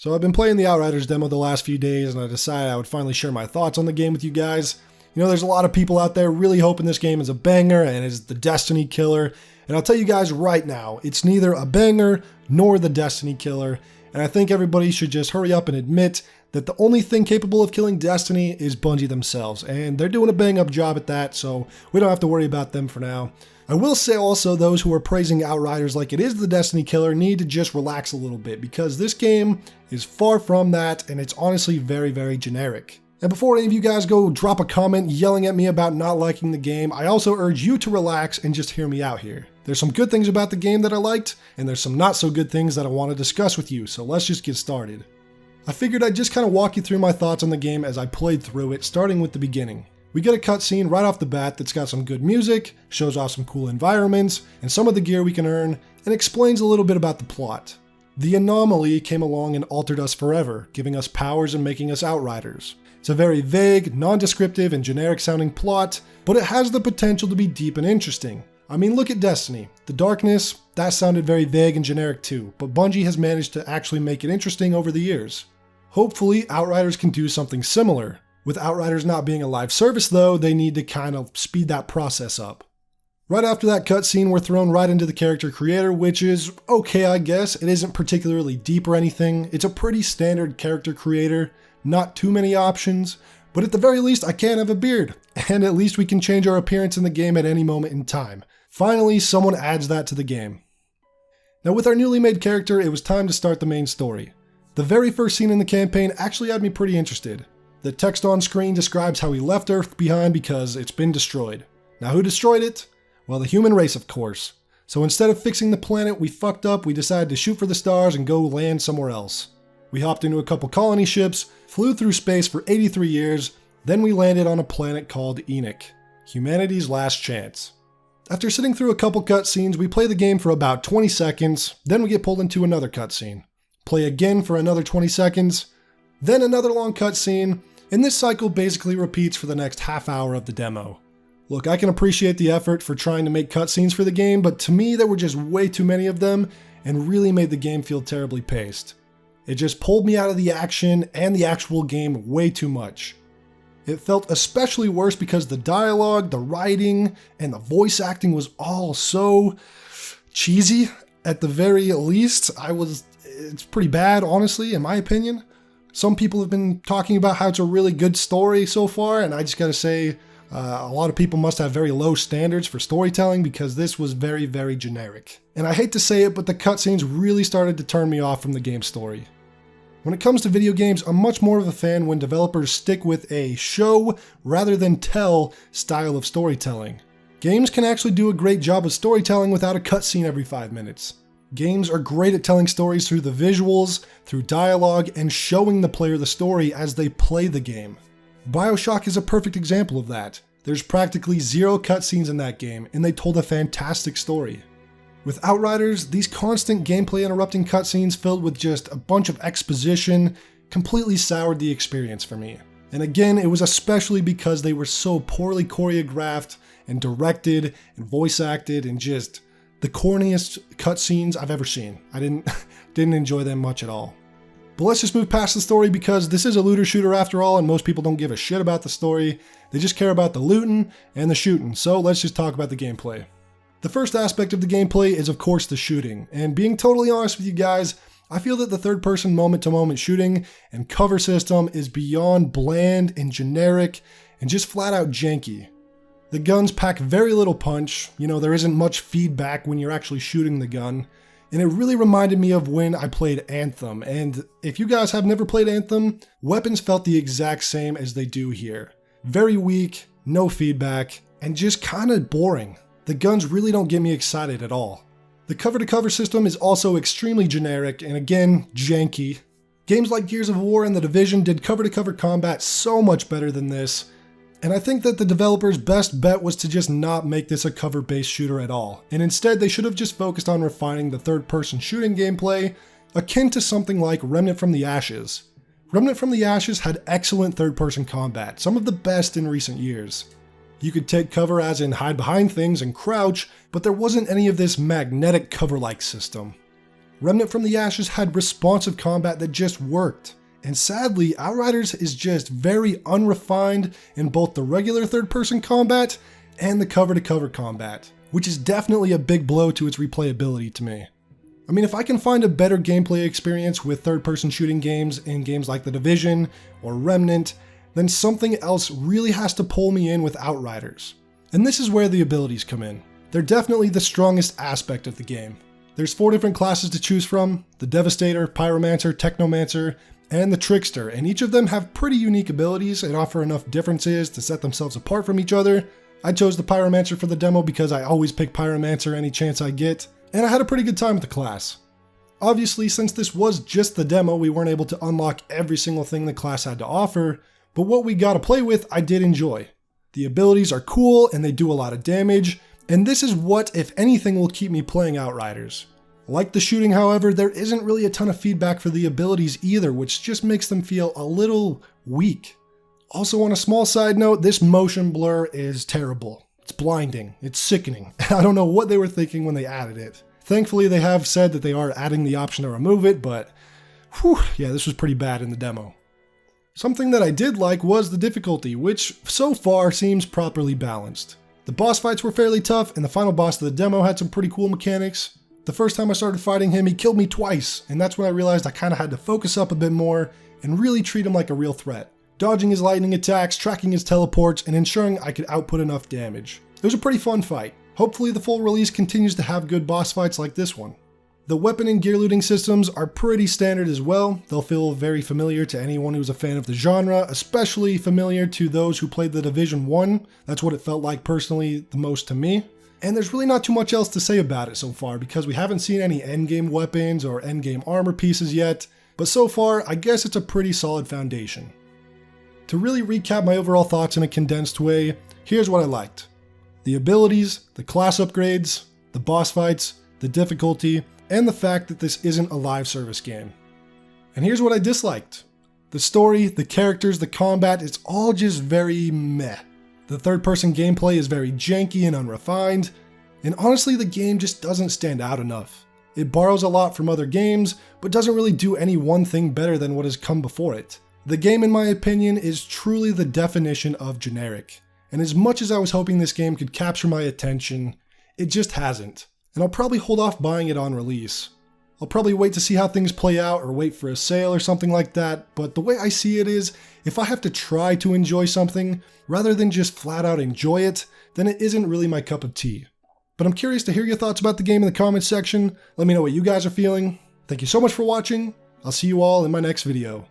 So I've been playing the Outriders demo the last few days, and I decided I would finally share my thoughts on the game with you guys. You know, there's a lot of people out there really hoping this game is a banger and is the Destiny killer. And I'll tell you guys right now, it's neither a banger nor the Destiny killer. And I think everybody should just hurry up and admit that the only thing capable of killing Destiny is Bungie themselves. And they're doing a bang up job at that, so we don't have to worry about them for now. I will say also, those who are praising Outriders like it is the Destiny killer need to just relax a little bit, because this game is far from that, and it's honestly very, very generic. And before any of you guys go drop a comment yelling at me about not liking the game, I also urge you to relax and just hear me out here. There's some good things about the game that I liked, and there's some not so good things that I want to discuss with you, so let's just get started. I figured I'd just kind of walk you through my thoughts on the game as I played through it, starting with the beginning. We get a cutscene right off the bat that's got some good music, shows off some cool environments, and some of the gear we can earn, and explains a little bit about the plot. The Anomaly came along and altered us forever, giving us powers and making us Outriders. It's a very vague, non-descriptive, and generic sounding plot, but it has the potential to be deep and interesting. I mean, look at Destiny. The Darkness, that sounded very vague and generic too, but Bungie has managed to actually make it interesting over the years. Hopefully, Outriders can do something similar. With Outriders not being a live service though, they need to kind of speed that process up. Right after that cutscene, we're thrown right into the character creator, which is okay, I guess. It isn't particularly deep or anything. It's a pretty standard character creator, not too many options, but at the very least I can have a beard, and at least we can change our appearance in the game at any moment in time. Finally, someone adds that to the game. Now with our newly made character, it was time to start the main story. The very first scene in the campaign actually had me pretty interested. The text on screen describes how he left Earth behind because it's been destroyed. Now who destroyed it? Well, the human race, of course. So instead of fixing the planet we fucked up, we decided to shoot for the stars and go land somewhere else. We hopped into a couple colony ships, flew through space for 83 years, then we landed on a planet called Enoch, humanity's last chance. After sitting through a couple cutscenes, we play the game for about 20 seconds, then we get pulled into another cutscene. Play again for another 20 seconds, then another long cutscene, and this cycle basically repeats for the next half hour of the demo. Look, I can appreciate the effort for trying to make cutscenes for the game, but to me there were just way too many of them and really made the game feel terribly paced. It just pulled me out of the action and the actual game way too much. It felt especially worse because the dialogue, the writing, and the voice acting was all so cheesy. At the very least, it's pretty bad, honestly, in my opinion. Some people have been talking about how it's a really good story so far, and I just gotta say, a lot of people must have very low standards for storytelling because this was very, very generic. And I hate to say it, but the cutscenes really started to turn me off from the game's story. When it comes to video games, I'm much more of a fan when developers stick with a show rather than tell style of storytelling. Games can actually do a great job of storytelling without a cutscene every 5 minutes. Games are great at telling stories through the visuals, through dialogue, and showing the player the story as they play the game. BioShock is a perfect example of that. There's practically zero cutscenes in that game, and they told a fantastic story. With Outriders, these constant gameplay interrupting cutscenes filled with just a bunch of exposition completely soured the experience for me. And again, it was especially because they were so poorly choreographed and directed and voice acted and just the corniest cutscenes I've ever seen. I didn't enjoy them much at all. But let's just move past the story because this is a looter shooter after all, and most people don't give a shit about the story. They just care about the looting and the shooting, so let's just talk about the gameplay. The first aspect of the gameplay is of course the shooting, and being totally honest with you guys, I feel that the third-person moment-to-moment shooting and cover system is beyond bland and generic and just flat-out janky. The guns pack very little punch, there isn't much feedback when you're actually shooting the gun, and it really reminded me of when I played Anthem, and if you guys have never played Anthem, weapons felt the exact same as they do here. Very weak, no feedback, and just kinda boring. The guns really don't get me excited at all. The cover-to-cover system is also extremely generic and again, janky. Games like Gears of War and The Division did cover-to-cover combat so much better than this, and I think that the developers' best bet was to just not make this a cover-based shooter at all, and instead they should have just focused on refining the third-person shooting gameplay, akin to something like Remnant from the Ashes. Remnant from the Ashes had excellent third-person combat, some of the best in recent years. You could take cover as in hide behind things and crouch, but there wasn't any of this magnetic cover-like system. Remnant from the Ashes had responsive combat that just worked. And sadly, Outriders is just very unrefined in both the regular third-person combat and the cover-to-cover combat, which is definitely a big blow to its replayability to me. I mean, if I can find a better gameplay experience with third-person shooting games in games like The Division or Remnant, then something else really has to pull me in with Outriders. And this is where the abilities come in. They're definitely the strongest aspect of the game. There's 4 different classes to choose from: the Devastator, Pyromancer, Technomancer, and the Trickster, and each of them have pretty unique abilities and offer enough differences to set themselves apart from each other. I chose the Pyromancer for the demo because I always pick Pyromancer any chance I get, and I had a pretty good time with the class. Obviously, since this was just the demo, we weren't able to unlock every single thing the class had to offer, but what we got to play with, I did enjoy. The abilities are cool and they do a lot of damage, and this is what, if anything, will keep me playing Outriders. Like the shooting, however, there isn't really a ton of feedback for the abilities either, which just makes them feel a little weak. Also, on a small side note, this motion blur is terrible. It's blinding, it's sickening. I don't know what they were thinking when they added it. Thankfully, they have said that they are adding the option to remove it, but whew, yeah, this was pretty bad in the demo. Something that I did like was the difficulty, which so far seems properly balanced. The boss fights were fairly tough, and the final boss of the demo had some pretty cool mechanics. The first time I started fighting him, he killed me twice, and that's when I realized I kind of had to focus up a bit more and really treat him like a real threat. Dodging his lightning attacks, tracking his teleports, and ensuring I could output enough damage. It was a pretty fun fight. Hopefully the full release continues to have good boss fights like this one. The weapon and gear looting systems are pretty standard as well. They'll feel very familiar to anyone who's a fan of the genre, especially familiar to those who played The Division 1. That's what it felt like personally the most to me. And there's really not too much else to say about it so far because we haven't seen any endgame weapons or endgame armor pieces yet, but so far I guess it's a pretty solid foundation. To really recap my overall thoughts in a condensed way, here's what I liked. The abilities, the class upgrades, the boss fights, the difficulty, and the fact that this isn't a live service game. And here's what I disliked. The story, the characters, the combat, it's all just very meh. The third-person gameplay is very janky and unrefined, and honestly the game just doesn't stand out enough. It borrows a lot from other games, but doesn't really do any one thing better than what has come before it. The game, in my opinion, is truly the definition of generic, and as much as I was hoping this game could capture my attention, it just hasn't, and I'll probably hold off buying it on release. I'll probably wait to see how things play out or wait for a sale or something like that, but the way I see it is, if I have to try to enjoy something, rather than just flat out enjoy it, then it isn't really my cup of tea. But I'm curious to hear your thoughts about the game in the comments section. Let me know what you guys are feeling. Thank you so much for watching. I'll see you all in my next video.